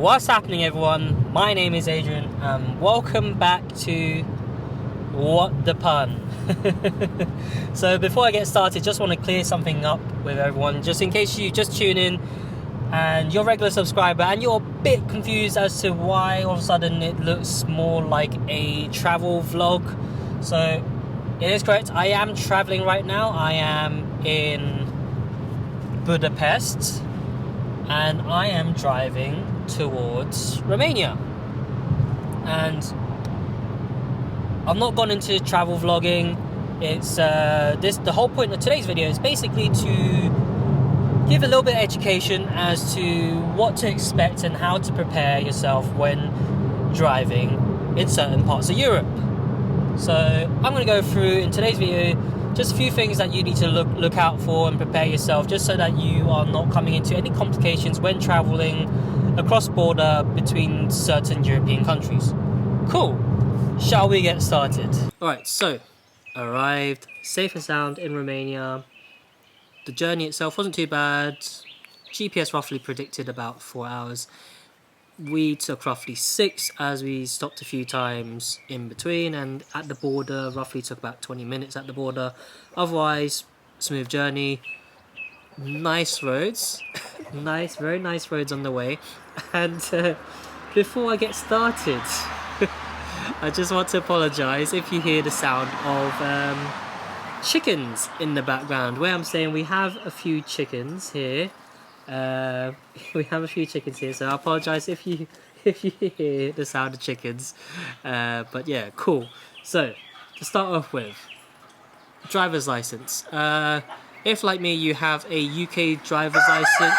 What's happening, everyone? My name is Adrian and welcome back to What the Pun. So before I get started, just want to clear something up with everyone, just in case you just tune in and you're a regular subscriber and you're a bit confused as to why all of a sudden it looks more like a travel vlog. So it is correct, I am traveling right now. I am in Budapest and I am driving towards Romania. And I've not gone into travel vlogging. It's the whole point of today's video is basically to give a little bit of education as to what to expect and how to prepare yourself when driving in certain parts of Europe. So I'm going to go through in today's video just a few things that you need to look out for and prepare yourself, just so that you are not coming into any complications when traveling across border between certain European countries. Cool. Shall we get started? Alright, so arrived safe and sound in Romania. The journey itself wasn't too bad. GPS roughly predicted about 4 hours. We took roughly 6 as we stopped a few times in between, and at the border roughly took about 20 minutes at the border. Otherwise, smooth journey. Nice roads. Very nice roads on the way. And before I get started, I just want to apologise if you hear the sound of chickens in the background. Where I'm saying we have a few chickens here. So I apologise if you hear the sound of chickens. But yeah, cool. So to start off with, driver's license. If like me you have a UK driver's license,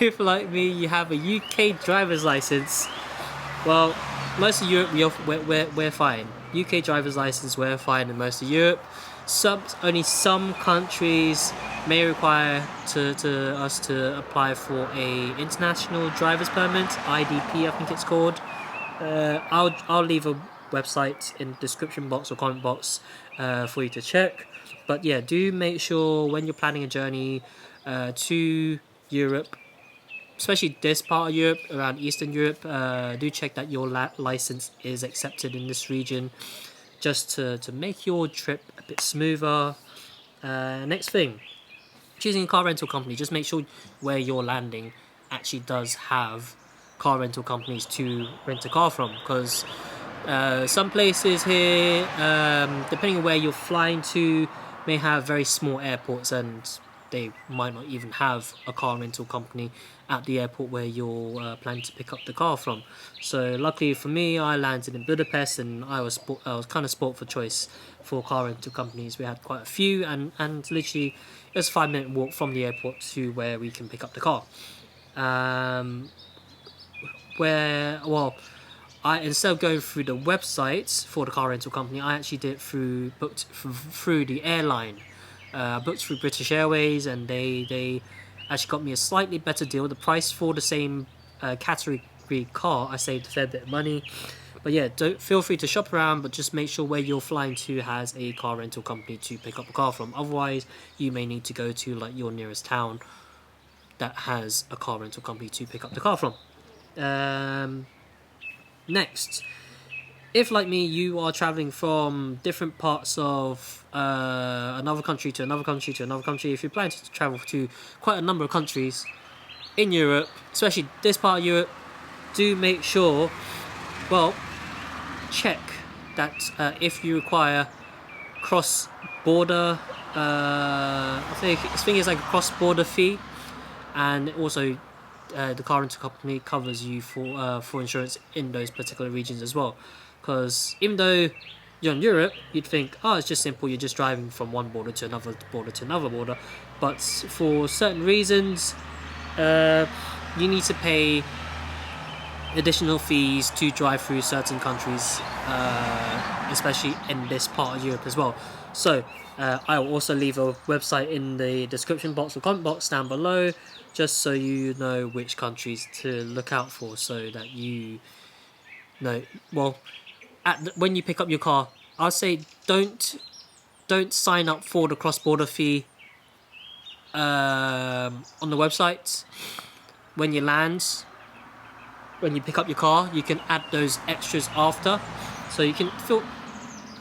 if like me you have a UK driver's license, well, most of Europe we're fine. UK driver's license, we're fine in most of Europe. Only some countries may require us to apply for a international driver's permit, IDP I think it's called. I'll leave a website in the description box or comment box for you to check. But yeah, do make sure when you're planning a journey to Europe, especially this part of Europe, around Eastern Europe, do check that your license is accepted in this region, just to make your trip a bit smoother. Next thing, choosing a car rental company, just make sure where you're landing actually does have car rental companies to rent a car from, because some places here, depending on where you're flying to, may have very small airports and they might not even have a car rental company at the airport where you're planning to pick up the car from. So luckily for me, I landed in Budapest and I was kind of sport for choice for car rental companies. We had quite a few, and literally it's a 5-minute walk from the airport to where we can pick up the car. Instead of going through the websites for the car rental company, I actually booked through the airline. Booked through British Airways, and they actually got me a slightly better deal. The price for the same category car, I saved a fair bit of money. But yeah, feel free to shop around, but just make sure where you're flying to has a car rental company to pick up a car from. Otherwise, you may need to go to like your nearest town that has a car rental company to pick up the car from. Next, if like me you are traveling from different parts of another country to another country to another country, if you're planning to travel to quite a number of countries in Europe, especially this part of Europe, do make sure, check that if you require cross-border, I think it's like a cross-border fee, and also the car rental company covers you for insurance in those particular regions as well. Because even though you're in Europe, you'd think, it's just simple, you're just driving from one border to another border to another border. But for certain reasons, you need to pay additional fees to drive through certain countries, especially in this part of Europe as well. So I will also leave a website in the description box or comment box down below, just so you know which countries to look out for, so that you know, when you pick up your car, I'll say don't sign up for the cross-border fee on the website, when you land, when you pick up your car, you can add those extras after. So you can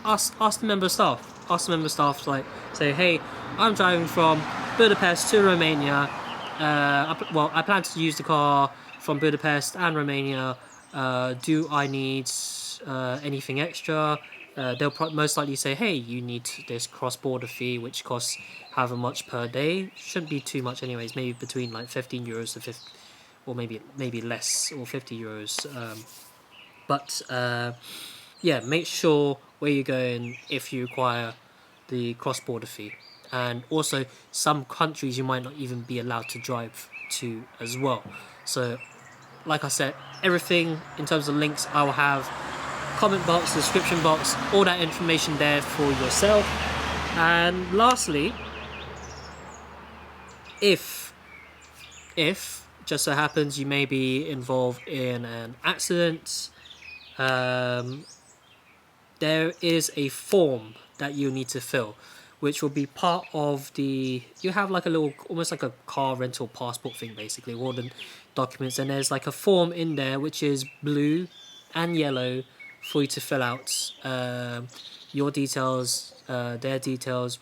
ask the member staff, like, say, hey, I'm driving from Budapest to Romania. I plan to use the car from Budapest and Romania. Do I need anything extra? They'll most likely say, hey, you need this cross-border fee, which costs however much per day. Shouldn't be too much anyways, maybe between like €15 to 50, or maybe less, or €50. Yeah, make sure where you're going if you require the cross-border fee. And also, some countries you might not even be allowed to drive to as well. So, like I said, everything in terms of links I will have, comment box, description box, all that information there for yourself. And lastly, if just so happens you may be involved in an accident, there is a form that you need to fill, which will be part of you have like a little, almost like a car rental passport thing, basically, all the documents, and there's like a form in there which is blue and yellow for you to fill out, your details, their details,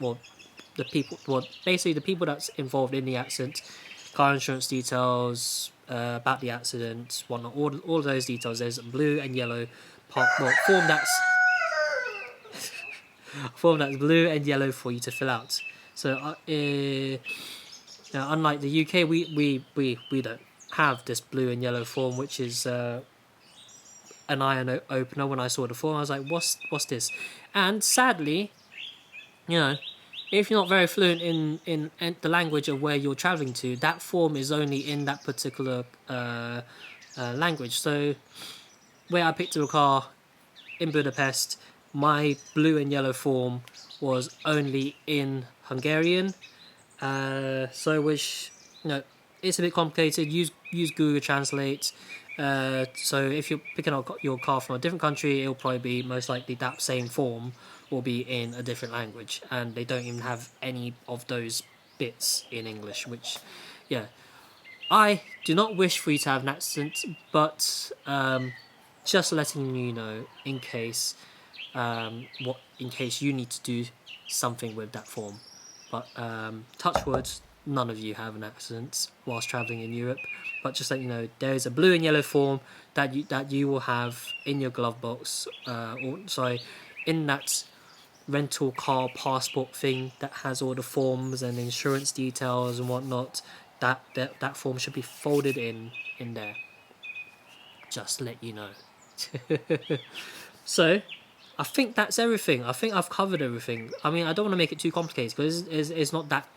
basically the people that's involved in the accident, car insurance details, about the accident, whatnot, all of those details. There's a blue and yellow form that's blue and yellow for you to fill out. So unlike the UK, we don't have this blue and yellow form, which is an eye opener. When I saw the form, I was like, what's this? And sadly, if you're not very fluent in the language of where you're traveling to, that form is only in that particular language. So where I picked up a car in Budapest, my blue and yellow form was only in Hungarian, which it's a bit complicated. Use Google Translate. So if you're picking up your car from a different country, it'll probably be most likely that same form will be in a different language, and they don't even have any of those bits in English. Which, I do not wish for you to have an accident, but just letting you know in case you need to do something with that form. But touch wood, none of you have an accident whilst travelling in Europe. But just let you know, there is a blue and yellow form that you will have in your glove box, in that rental car passport thing that has all the forms and insurance details and whatnot. That form should be folded in there. Just let you know. So, I think that's everything. I think I've covered everything. I mean, I don't want to make it too complicated, because it's not that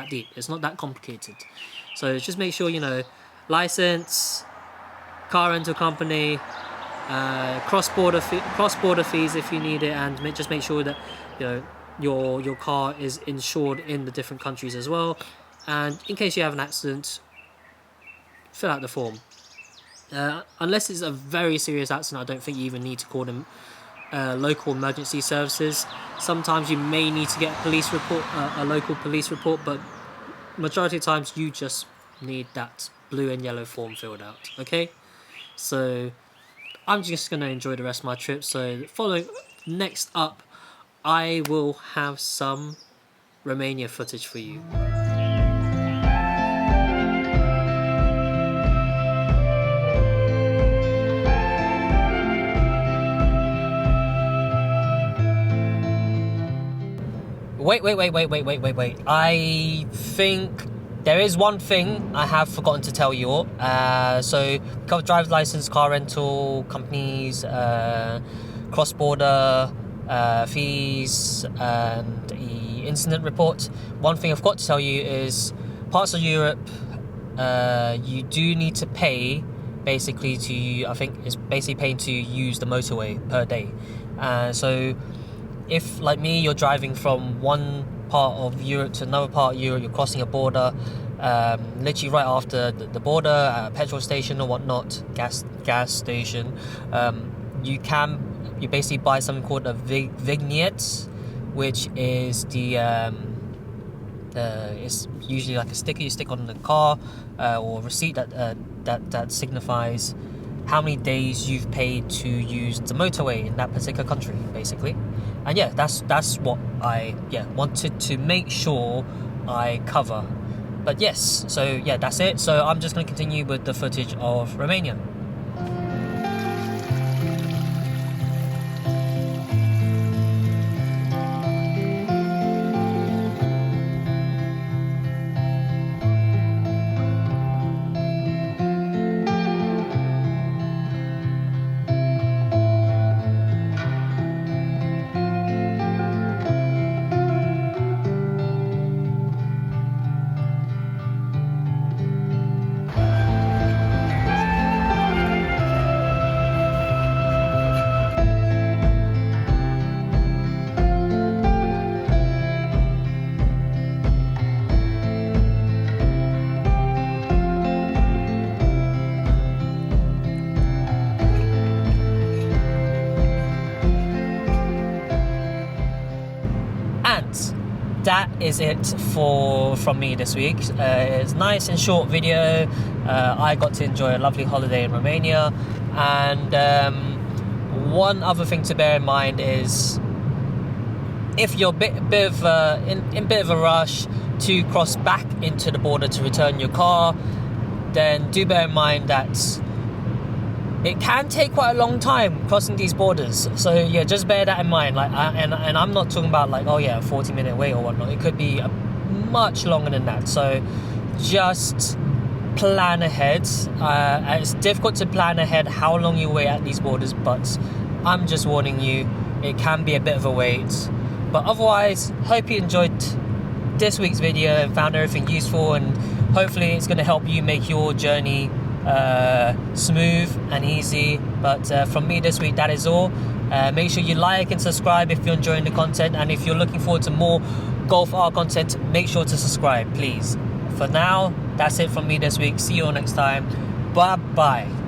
deep. It's not that complicated. So just make sure license, car rental company, cross-border fees if you need it, and just make sure that your car is insured in the different countries as well. And in case you have an accident, fill out the form. Unless it's a very serious accident, I don't think you even need to call them local emergency services. Sometimes you may need to get a local police report, but majority of times you just need that blue and yellow form filled out. Okay, so I'm just going to enjoy the rest of my trip. So next up, I will have some Romania footage for you. Wait. I think there is one thing I have forgotten to tell you all. So, cover driver's license, car rental companies, cross-border fees, and the incident report. One thing I forgot to tell you is parts of Europe, you do need to pay basically I think it's basically paying to use the motorway per day. So if, like me, you're driving from one part of Europe to another part of Europe, you're crossing a border, literally right after the border, at a petrol station or whatnot, gas station, you basically buy something called a Vignette, which is the It's usually like a sticker you stick on the car, or a receipt that signifies how many days you've paid to use the motorway in that particular country, basically. And yeah, that's what I wanted to make sure I cover. But yes, so yeah, that's it. So I'm just going to continue with the footage of Romania. That is it from me this week. It's a nice and short video. I got to enjoy a lovely holiday in Romania, and one other thing to bear in mind is if you're in a bit of a rush to cross back into the border to return your car, then do bear in mind that it can take quite a long time crossing these borders. So yeah, just bear that in mind. And I'm not talking about like, oh yeah, a 40-minute wait or whatnot. It could be much longer than that. So just plan ahead. It's difficult to plan ahead how long you wait at these borders, but I'm just warning you, it can be a bit of a wait. But otherwise, hope you enjoyed this week's video and found everything useful, and hopefully it's going to help you make your journey smooth and easy. But from me this week, that is all. Make sure you like and subscribe if you're enjoying the content, and if you're looking forward to more Golf R content, make sure to subscribe, please. For now, that's it from me this week. See you all next time. Bye bye.